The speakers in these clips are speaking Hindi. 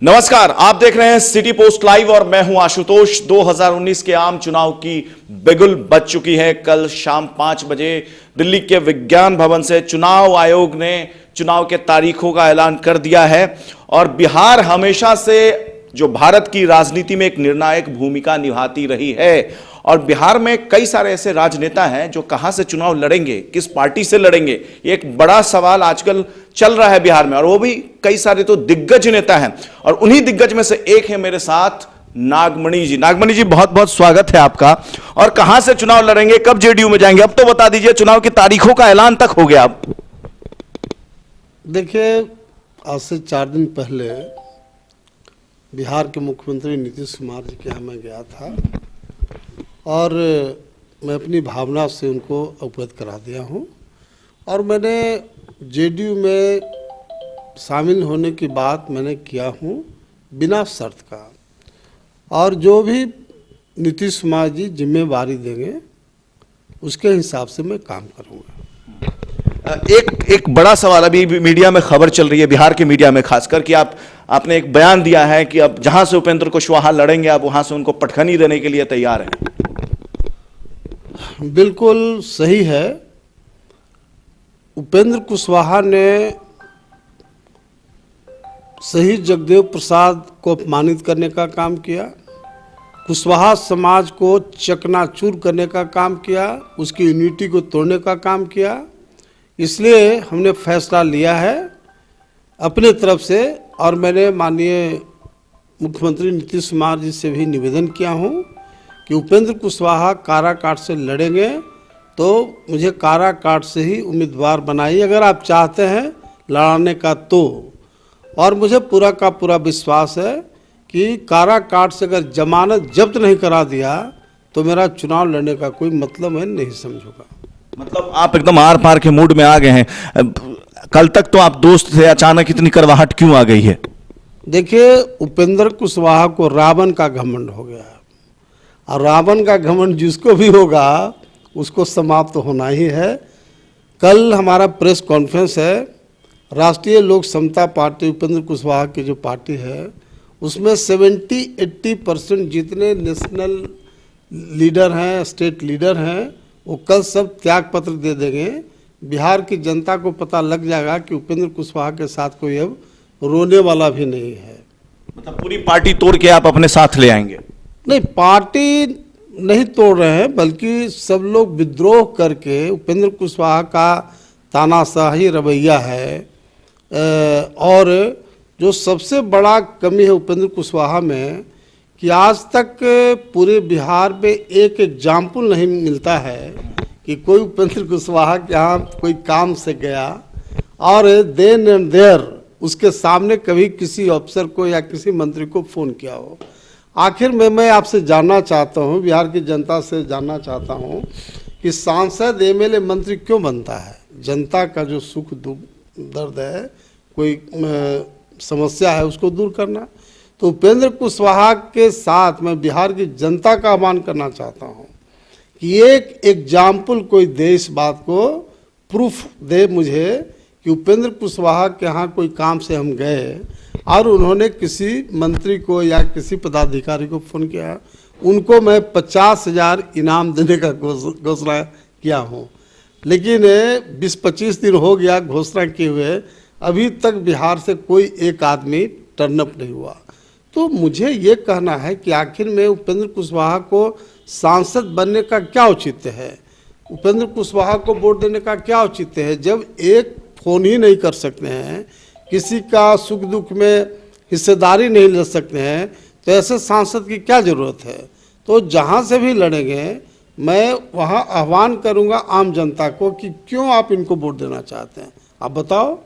नमस्कार, आप देख रहे हैं सिटी पोस्ट लाइव और मैं हूं आशुतोष। 2019 के आम चुनाव की बिगुल बज चुकी है। कल शाम 5 बजे दिल्ली के विज्ञान भवन से चुनाव आयोग ने चुनाव के तारीखों का ऐलान कर दिया है और बिहार हमेशा से जो भारत की राजनीति में एक निर्णायक भूमिका निभाती रही है और बिहार में कई सारे ऐसे राजनेता हैं जो कहां से चुनाव लड़ेंगे, किस पार्टी से लड़ेंगे, ये एक बड़ा सवाल आजकल चल रहा है बिहार में। और वो भी कई सारे तो दिग्गज नेता हैं और उन्हीं दिग्गज में से एक है मेरे साथ नागमणि जी। नागमणि जी, बहुत बहुत स्वागत है आपका। और कहां से चुनाव लड़ेंगे, कब जेडीयू में जाएंगे, अब तो बता दीजिए। चुनाव की तारीखों का ऐलान तक हो गया। अब देखिए, आज से 4 दिन पहले बिहार के मुख्यमंत्री नीतीश कुमार जी के यहाँ मैं गया था और मैं अपनी भावना से उनको अवगत करा दिया हूँ। और मैंने जेडीयू में शामिल होने की बात मैंने किया हूँ बिना शर्त का, और जो भी नीतीश कुमार जी जिम्मेवारी देंगे उसके हिसाब से मैं काम करूँगा। एक बड़ा सवाल अभी मीडिया में खबर चल रही है, बिहार के मीडिया में खासकर, कि आपने एक बयान दिया है कि अब जहां से उपेंद्र कुशवाहा लड़ेंगे आप वहां से उनको पटखनी देने के लिए तैयार हैं। बिल्कुल सही है। उपेंद्र कुशवाहा ने शहीद जगदेव प्रसाद को अपमानित करने का काम किया, कुशवाहा समाज को चकनाचूर करने का काम किया, उसकी यूनिटी को तोड़ने का काम किया। इसलिए हमने फैसला लिया है अपने तरफ से, और मैंने माननीय मुख्यमंत्री नीतीश कुमार जी से भी निवेदन किया हूँ कि उपेंद्र कुशवाहा काराकाट से लड़ेंगे तो मुझे काराकाट से ही उम्मीदवार बनाइए अगर आप चाहते हैं लड़ाने का तो। और मुझे पूरा का पूरा विश्वास है कि काराकाट से अगर जमानत जब्त नहीं करा दिया तो मेरा चुनाव लड़ने का कोई मतलब मैं नहीं समझूंगा। मतलब आप एकदम आर पार के मूड में आ गए हैं। कल तक तो आप दोस्त थे, अचानक इतनी करवाहट क्यों आ गई है? देखिए, उपेंद्र कुशवाहा को रावण का घमंड हो गया है, और रावण का घमंड जिसको भी होगा उसको समाप्त होना ही है। कल हमारा प्रेस कॉन्फ्रेंस है। राष्ट्रीय लोक समता पार्टी उपेंद्र कुशवाहा की जो पार्टी है उसमें 70-80% जितने नेशनल लीडर हैं, स्टेट लीडर हैं, वो कल सब त्याग पत्र दे देंगे। बिहार की जनता को पता लग जाएगा कि उपेंद्र कुशवाहा के साथ कोई अब रोने वाला भी नहीं है। मतलब पूरी पार्टी तोड़ के आप अपने साथ ले आएंगे? नहीं, पार्टी नहीं तोड़ रहे हैं, बल्कि सब लोग विद्रोह करके उपेंद्र कुशवाहा का तानाशाही रवैया है। और जो सबसे बड़ा कमी है उपेंद्र कुशवाहा में कि आज तक पूरे बिहार में एक एग्जाम्पल नहीं मिलता है कि कोई उपेंद्र कुशवाहा के यहाँ कोई काम से गया और देन एंड देयर उसके सामने कभी किसी अफसर को या किसी मंत्री को फ़ोन किया हो। आखिर में मैं आपसे जानना चाहता हूँ, बिहार की जनता से जानना चाहता हूँ कि सांसद, एमएलए, मंत्री क्यों बनता है? जनता का जो सुख दुख दर्द है, कोई समस्या है, उसको दूर करना। तो उपेंद्र कुशवाहा के साथ मैं बिहार की जनता का आह्वान करना चाहता हूँ कि एक एग्जाम्पल कोई दे, इस बात को प्रूफ दे मुझे कि उपेंद्र कुशवाहा के यहाँ कोई काम से हम गए और उन्होंने किसी मंत्री को या किसी पदाधिकारी को फ़ोन किया, उनको मैं 50,000 इनाम देने का घोषणा किया हूँ। लेकिन 20-25 दिन हो गया घोषणा किए हुए, अभी तक बिहार से कोई एक आदमी टर्नअप नहीं हुआ। तो मुझे ये कहना है कि आखिर में उपेंद्र कुशवाहा को सांसद बनने का क्या औचित्य है? उपेंद्र कुशवाहा को वोट देने का क्या औचित्य है जब एक फ़ोन ही नहीं कर सकते हैं, किसी का सुख दुख में हिस्सेदारी नहीं ले सकते हैं, तो ऐसे सांसद की क्या ज़रूरत है? तो जहाँ से भी लड़ेंगे मैं वहाँ आह्वान करूँगा आम जनता को कि क्यों आप इनको वोट देना चाहते हैं, आप बताओ।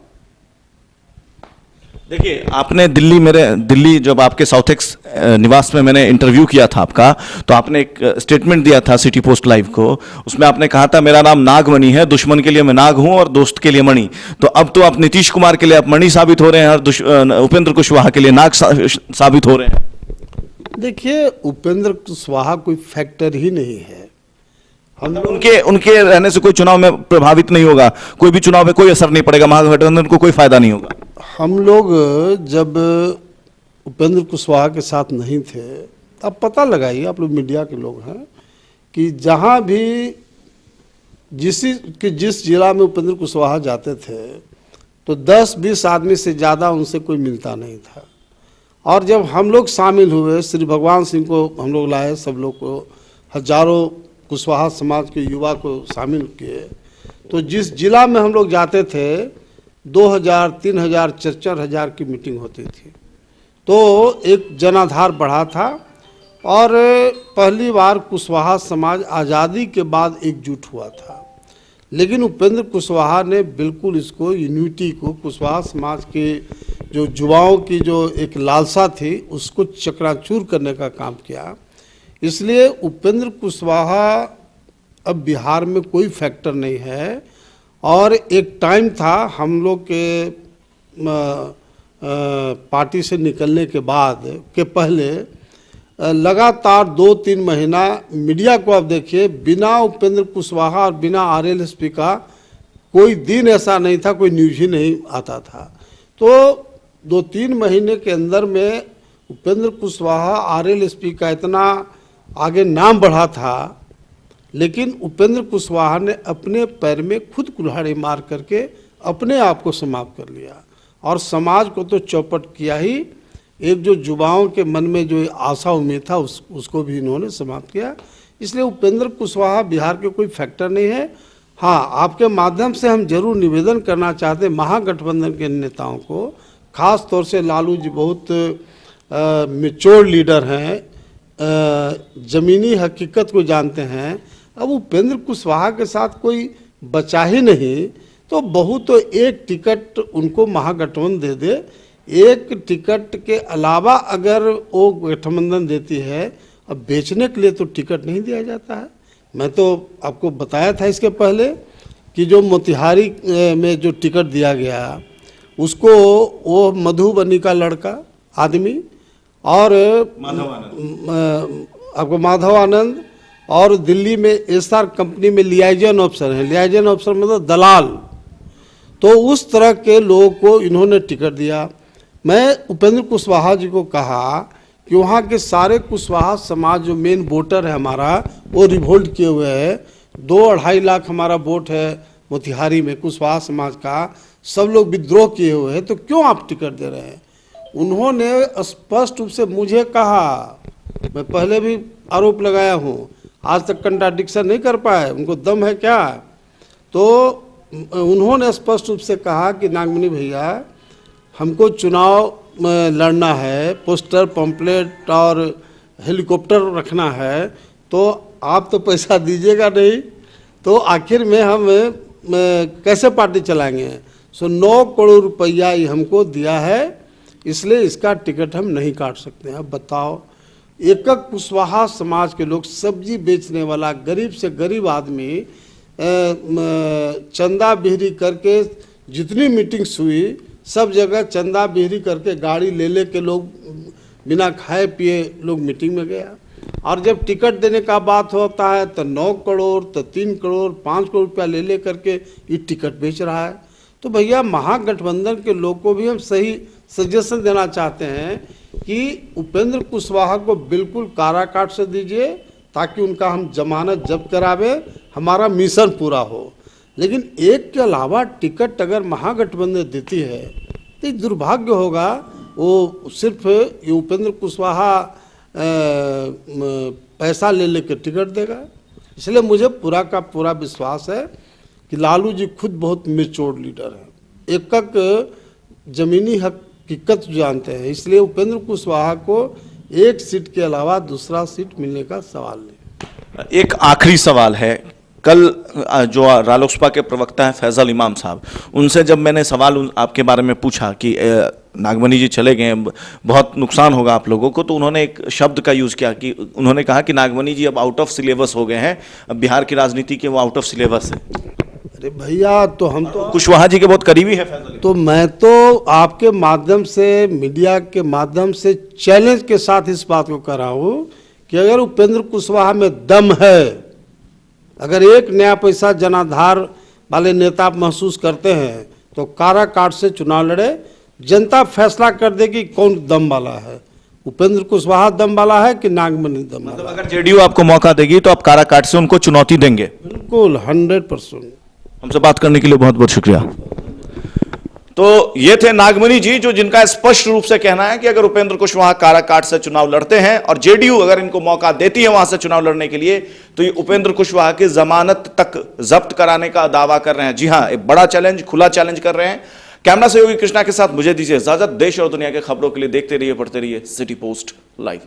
देखिए, आपने दिल्ली जब आपके साउथ एक्स निवास में मैंने इंटरव्यू किया था आपका, तो आपने एक स्टेटमेंट दिया था सिटी पोस्ट लाइव को। उसमें आपने कहा था मेरा नाम नागमणि है, दुश्मन के लिए मैं नाग हूं और दोस्त के लिए मणि। तो अब तो आप नीतीश कुमार के लिए आप मणि साबित हो रहे हैं और उपेंद्र कुशवाहा के लिए नाग साबित हो रहे हैं। देखिए, उपेंद्र कुशवाहा कोई फैक्टर ही नहीं है। हम उनके रहने से कोई चुनाव में प्रभावित नहीं होगा, कोई भी चुनाव में कोई असर नहीं पड़ेगा, महागठबंधन को कोई फायदा नहीं होगा। हम लोग जब उपेंद्र कुशवाहा के साथ नहीं थे, अब पता लगाइए, आप लोग मीडिया के लोग हैं, कि जहाँ भी जिस जिला में उपेंद्र कुशवाहा जाते थे तो 10-20 आदमी से ज़्यादा उनसे कोई मिलता नहीं था। और जब हम लोग शामिल हुए, श्री भगवान सिंह को हम लोग लाए, सब लोग को, हजारों कुशवाहा समाज के युवा को शामिल किए, तो जिस जिला में हम लोग जाते थे 2000, 3000, 4000 की मीटिंग होती थी। तो एक जनाधार बढ़ा था और पहली बार कुशवाहा समाज आज़ादी के बाद एकजुट हुआ था। लेकिन उपेंद्र कुशवाहा ने बिल्कुल इसको, यूनिटी को, कुशवाहा समाज के जो युवाओं की जो एक लालसा थी उसको चकनाचूर करने का काम किया। इसलिए उपेंद्र कुशवाहा अब बिहार में कोई फैक्टर नहीं है। और एक टाइम था हम लोग के पार्टी से निकलने के बाद के पहले लगातार 2-3 महीना मीडिया को आप देखिए, बिना उपेंद्र कुशवाहा और बिना आरएलएसपी का कोई दिन ऐसा नहीं था, कोई न्यूज ही नहीं आता था। तो 2-3 महीने के अंदर में उपेंद्र कुशवाहा आरएलएसपी का इतना आगे नाम बढ़ा था, लेकिन उपेंद्र कुशवाहा ने अपने पैर में खुद कुल्हाड़ी मार करके अपने आप को समाप्त कर लिया और समाज को तो चौपट किया ही, एक जो युवाओं के मन में जो आशा उम्मीद था उसको भी इन्होंने समाप्त किया। इसलिए उपेंद्र कुशवाहा बिहार के कोई फैक्टर नहीं है। हाँ, आपके माध्यम से हम जरूर निवेदन करना चाहते हैं महागठबंधन के नेताओं को, खास तौर से लालू जी बहुत मैच्योर लीडर हैं, ज़मीनी हकीकत को जानते हैं। अब उपेंद्र कुशवाहा के साथ कोई बचा ही नहीं, तो बहुत तो एक टिकट उनको महागठबंधन दे दे। एक टिकट के अलावा अगर वो गठबंधन देती है, अब बेचने के लिए तो टिकट नहीं दिया जाता है। मैं तो आपको बताया था इसके पहले कि जो मोतिहारी में जो टिकट दिया गया उसको वो मधुबनी का लड़का आदमी और आपको माधव आनंद और दिल्ली में एसआर कंपनी में लियाजन ऑफिसर हैं, लियाजन ऑफिसर मतलब दलाल, तो उस तरह के लोगों को इन्होंने टिकट दिया। मैं उपेंद्र कुशवाहा जी को कहा कि वहाँ के सारे कुशवाहा समाज जो मेन वोटर है हमारा, वो रिवोल्ट किए हुए है। 2-2.5 लाख हमारा वोट है मोतिहारी में कुशवाहा समाज का, सब लोग विद्रोह किए हुए हैं, तो क्यों आप टिकट दे रहे हैं? उन्होंने स्पष्ट रूप से मुझे कहा, मैं पहले भी आरोप लगाया हूँ, आज तक कंट्राडिक्शन नहीं कर पाए, उनको दम है क्या? तो उन्होंने स्पष्ट रूप से कहा कि नागमणि भैया, हमको चुनाव लड़ना है, पोस्टर, पंपलेट और हेलीकॉप्टर रखना है, तो आप तो पैसा दीजिएगा नहीं, तो आखिर में हम कैसे पार्टी चलाएंगे? 9 करोड़ रुपया ही हमको दिया है, इसलिए इसका टिकट हम नहीं काट सकते हैं। अब बताओ, एक कुशवाहा समाज के लोग, सब्जी बेचने वाला गरीब से गरीब आदमी, चंदा बिहरी करके जितनी मीटिंग्स हुई सब जगह चंदा बिहरी करके गाड़ी ले के लोग बिना खाए पिए लोग मीटिंग में गया। और जब टिकट देने का बात होता है तो 9 करोड़, तो 3 करोड़, 5 करोड़ रुपया ले करके ये टिकट बेच रहा है। तो भैया, महागठबंधन के लोग को भी हम सही सजेशन देना चाहते हैं कि उपेंद्र कुशवाहा को बिल्कुल काराकाट से दीजिए, ताकि उनका हम जमानत जब्त करावे, हमारा मिशन पूरा हो। लेकिन एक के अलावा टिकट अगर महागठबंधन देती है तो दुर्भाग्य होगा, वो सिर्फ ये उपेंद्र कुशवाहा पैसा ले के टिकट देगा। इसलिए मुझे पूरा का पूरा विश्वास है कि लालू जी खुद बहुत मैच्योर लीडर हैं, एक ज़मीनी हकीकत जानते हैं। इसलिए उपेंद्र कुशवाहा को एक सीट के अलावा दूसरा सीट मिलने का सवाल नहीं। एक आखिरी सवाल है, कल जो रालोसपा के प्रवक्ता हैं फैजल इमाम साहब, उनसे जब मैंने सवाल आपके बारे में पूछा कि नागमणि जी चले गए, बहुत नुकसान होगा आप लोगों को, तो उन्होंने एक शब्द का यूज़ किया कि उन्होंने कहा कि नागमणि जी अब आउट ऑफ सिलेबस हो गए हैं, अब बिहार की राजनीति के वो आउट ऑफ सिलेबस है। अरे भैया, तो हम तो कुशवाहा जी के बहुत करीबी है फैजल। तो मैं तो आपके माध्यम से, मीडिया के माध्यम से चैलेंज के साथ इस बात को कर रहा हूँ कि अगर उपेंद्र कुशवाहा में दम है, अगर एक नया पैसा जनाधार वाले नेता महसूस करते हैं, तो काराकाट से चुनाव लड़े। जनता फैसला कर देगी कौन दम वाला है, उपेंद्र कुशवाहा दम वाला है कि नागमणि दम वाला। मतलब अगर जेडीयू आपको मौका देगी तो आप काराकाट से उनको चुनौती देंगे? बिल्कुल 100%। हमसे बात करने के लिए बहुत बहुत शुक्रिया। तो ये थे नागमणि जी, जो जिनका स्पष्ट रूप से कहना है कि अगर उपेंद्र कुशवाहा काराकाट से चुनाव लड़ते हैं और जेडीयू अगर इनको मौका देती है वहां से चुनाव लड़ने के लिए, तो ये उपेंद्र कुशवाहा की जमानत तक जब्त कराने का दावा कर रहे हैं। जी हां, एक बड़ा चैलेंज, खुला चैलेंज कर रहे हैं। कैमरा सहयोगी कृष्णा के साथ मुझे दीजिए इजाजत। देश और दुनिया के खबरों के लिए देखते रहिए, पढ़ते रहिए सिटी पोस्ट लाइव।